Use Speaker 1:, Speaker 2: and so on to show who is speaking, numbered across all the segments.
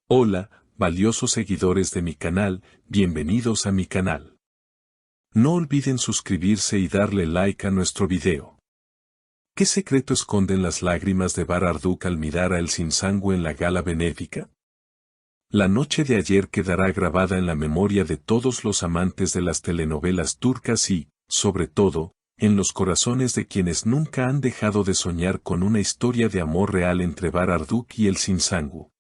Speaker 1: Hola, valiosos seguidores de mi canal, bienvenidos a mi canal. No olviden suscribirse y darle like a nuestro video. ¿Qué secreto esconden las lágrimas de Bar Arduk al mirar a El Sinsangu en la gala benéfica? La noche de ayer quedará grabada en la memoria de todos los amantes de las telenovelas turcas y, sobre todo, en los corazones de quienes nunca han dejado de soñar con una historia de amor real entre Bar Arduk y El Sinsangu.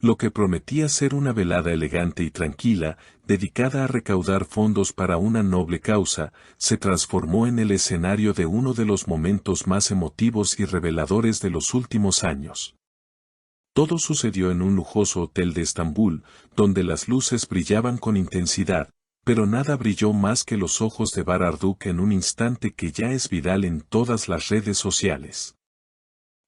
Speaker 1: Lo que prometía ser una velada elegante y tranquila, dedicada a recaudar fondos para una noble causa, se transformó en el escenario de uno de los momentos más emotivos y reveladores de los últimos años. Todo sucedió en un lujoso hotel de Estambul, donde las luces brillaban con intensidad, pero nada brilló más que los ojos de Bar Arduk en un instante que ya es viral en todas las redes sociales.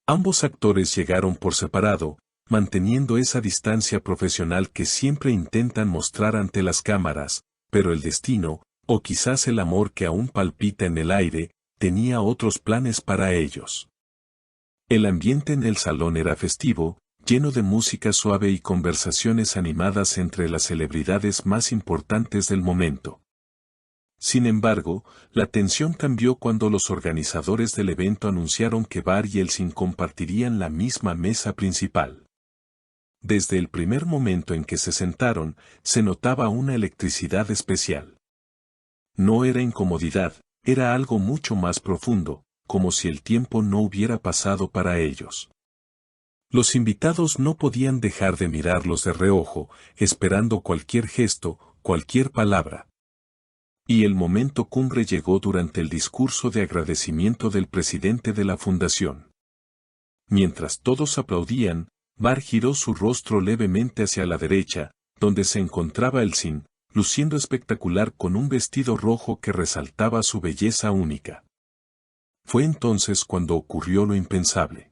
Speaker 1: Ambos actores llegaron por separado, manteniendo esa distancia profesional que siempre intentan mostrar ante las cámaras, pero el destino, o quizás el amor que aún palpita en el aire, tenía otros planes para ellos. El ambiente en el salón era festivo, lleno de música suave y conversaciones animadas entre las celebridades más importantes del momento. Sin embargo, la tensión cambió cuando los organizadores del evento anunciaron que Bar y Elçin compartirían la misma mesa principal. Desde el primer momento en que se sentaron, se notaba una electricidad especial. No era incomodidad, era algo mucho más profundo, como si el tiempo no hubiera pasado para ellos. Los invitados no podían dejar de mirarlos de reojo, esperando cualquier gesto, cualquier palabra. Y el momento cumbre llegó durante el discurso de agradecimiento del presidente de la fundación. Mientras todos aplaudían, Bar giró su rostro levemente hacia la derecha, donde se encontraba Elçin, luciendo espectacular con un vestido rojo que resaltaba su belleza única. Fue entonces cuando ocurrió lo impensable.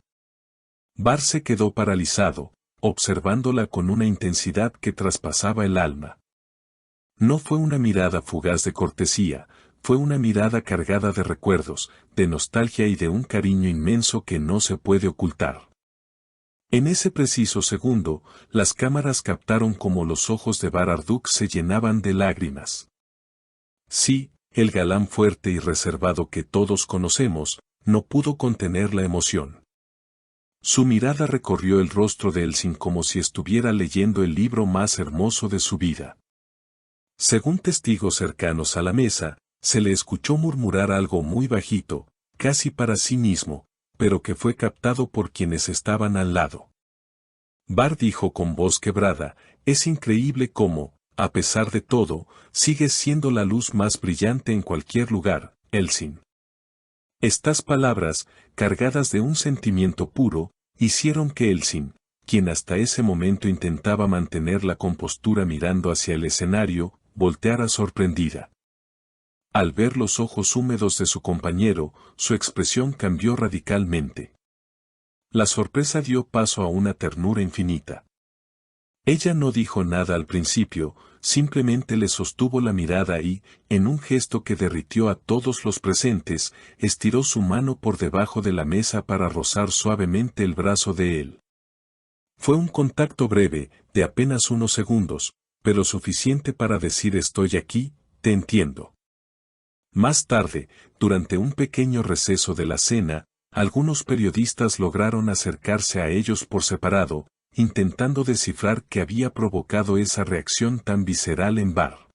Speaker 1: Bar se quedó paralizado, observándola con una intensidad que traspasaba el alma. No fue una mirada fugaz de cortesía, fue una mirada cargada de recuerdos, de nostalgia y de un cariño inmenso que no se puede ocultar. En ese preciso segundo, las cámaras captaron cómo los ojos de Bar Arduk se llenaban de lágrimas. Sí, el galán fuerte y reservado que todos conocemos, no pudo contener la emoción. Su mirada recorrió el rostro de Elçin como si estuviera leyendo el libro más hermoso de su vida. Según testigos cercanos a la mesa, se le escuchó murmurar algo muy bajito, casi para sí mismo, pero que fue captado por quienes estaban al lado. Bar dijo con voz quebrada, es increíble cómo, a pesar de todo, sigues siendo la luz más brillante en cualquier lugar, Elçin. Estas palabras, cargadas de un sentimiento puro, hicieron que Elçin, quien hasta ese momento intentaba mantener la compostura mirando hacia el escenario, volteara sorprendida. Al ver los ojos húmedos de su compañero, su expresión cambió radicalmente. La sorpresa dio paso a una ternura infinita. Ella no dijo nada al principio, simplemente le sostuvo la mirada y, en un gesto que derritió a todos los presentes, estiró su mano por debajo de la mesa para rozar suavemente el brazo de él. Fue un contacto breve, de apenas unos segundos, pero suficiente para decir estoy aquí, te entiendo. Más tarde, durante un pequeño receso de la cena, algunos periodistas lograron acercarse a ellos por separado, intentando descifrar qué había provocado esa reacción tan visceral en Bar.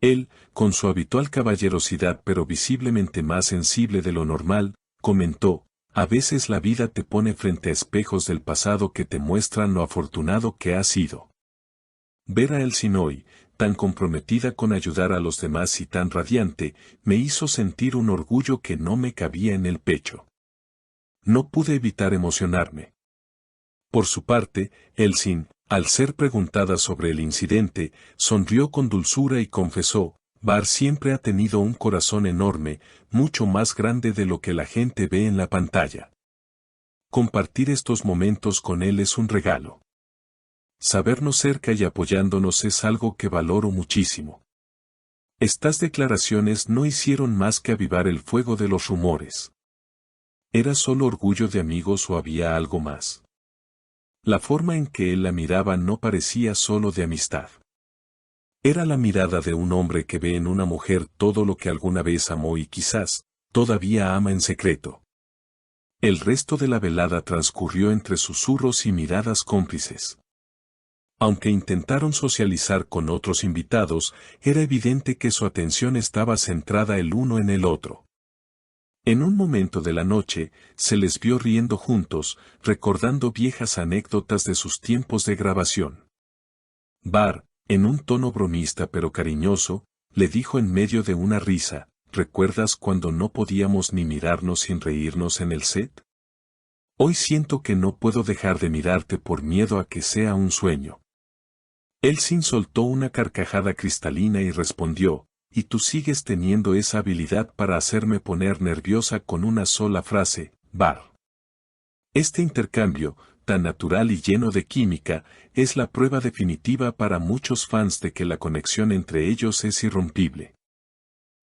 Speaker 1: Él, con su habitual caballerosidad pero visiblemente más sensible de lo normal, comentó, a veces la vida te pone frente a espejos del pasado que te muestran lo afortunado que has sido. Ver a Elçin hoy, tan comprometida con ayudar a los demás y tan radiante, me hizo sentir un orgullo que no me cabía en el pecho. No pude evitar emocionarme. Por su parte, Elçin, al ser preguntada sobre el incidente, sonrió con dulzura y confesó, Bar siempre ha tenido un corazón enorme, mucho más grande de lo que la gente ve en la pantalla. Compartir estos momentos con él es un regalo. Sabernos cerca y apoyándonos es algo que valoro muchísimo. Estas declaraciones no hicieron más que avivar el fuego de los rumores. ¿Era solo orgullo de amigos o había algo más? La forma en que él la miraba no parecía solo de amistad. Era la mirada de un hombre que ve en una mujer todo lo que alguna vez amó y quizás, todavía ama en secreto. El resto de la velada transcurrió entre susurros y miradas cómplices. Aunque intentaron socializar con otros invitados, era evidente que su atención estaba centrada el uno en el otro. En un momento de la noche, se les vio riendo juntos, recordando viejas anécdotas de sus tiempos de grabación. Bar, en un tono bromista pero cariñoso, le dijo en medio de una risa, ¿recuerdas cuando no podíamos ni mirarnos sin reírnos en el set? Hoy siento que no puedo dejar de mirarte por miedo a que sea un sueño. Elsin soltó una carcajada cristalina y respondió, y tú sigues teniendo esa habilidad para hacerme poner nerviosa con una sola frase, Bar. Este intercambio, tan natural y lleno de química, es la prueba definitiva para muchos fans de que la conexión entre ellos es irrompible.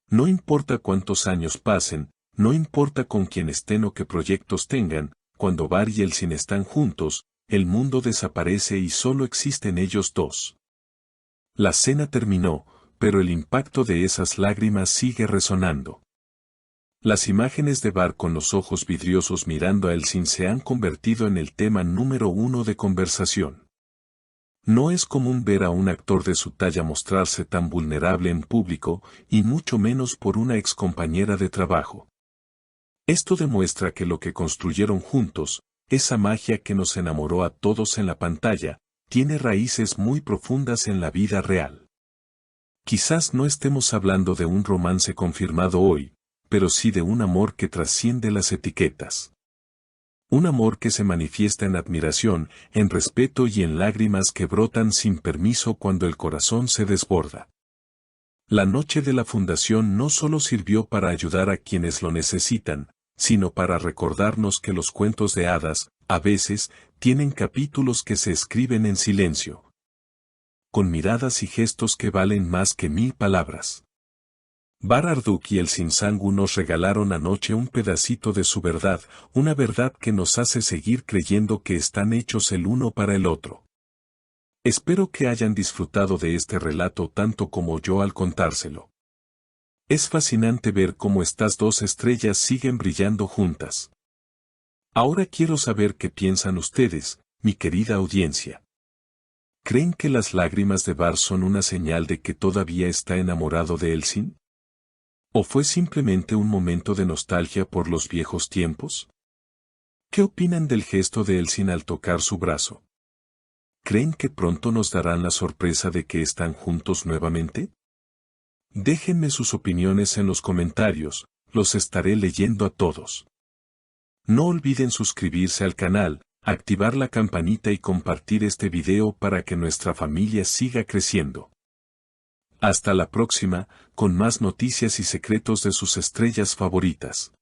Speaker 1: No importa cuántos años pasen, no importa con quién estén o qué proyectos tengan, cuando Bar y Elsin están juntos, el mundo desaparece y solo existen ellos dos. La cena terminó, pero el impacto de esas lágrimas sigue resonando. Las imágenes de Bar con los ojos vidriosos mirando a Elsin se han convertido en el tema número uno de conversación. No es común ver a un actor de su talla mostrarse tan vulnerable en público, y mucho menos por una excompañera de trabajo. Esto demuestra que lo que construyeron juntos, esa magia que nos enamoró a todos en la pantalla, tiene raíces muy profundas en la vida real. Quizás no estemos hablando de un romance confirmado hoy, pero sí de un amor que trasciende las etiquetas. Un amor que se manifiesta en admiración, en respeto y en lágrimas que brotan sin permiso cuando el corazón se desborda. La noche de la fundación no solo sirvió para ayudar a quienes lo necesitan, sino para recordarnos que los cuentos de hadas, a veces, tienen capítulos que se escriben en silencio. Con miradas y gestos que valen más que 1000 palabras. Bar Arduk y Elsin Sangu nos regalaron anoche un pedacito de su verdad, una verdad que nos hace seguir creyendo que están hechos el uno para el otro. Espero que hayan disfrutado de este relato tanto como yo al contárselo. Es fascinante ver cómo estas dos estrellas siguen brillando juntas. Ahora quiero saber qué piensan ustedes, mi querida audiencia. ¿Creen que las lágrimas de Bar son una señal de que todavía está enamorado de Elsin? ¿O fue simplemente un momento de nostalgia por los viejos tiempos? ¿Qué opinan del gesto de Elsin al tocar su brazo? ¿Creen que pronto nos darán la sorpresa de que están juntos nuevamente? Déjenme sus opiniones en los comentarios, los estaré leyendo a todos. No olviden suscribirse al canal, activar la campanita y compartir este video para que nuestra familia siga creciendo. Hasta la próxima, con más noticias y secretos de sus estrellas favoritas.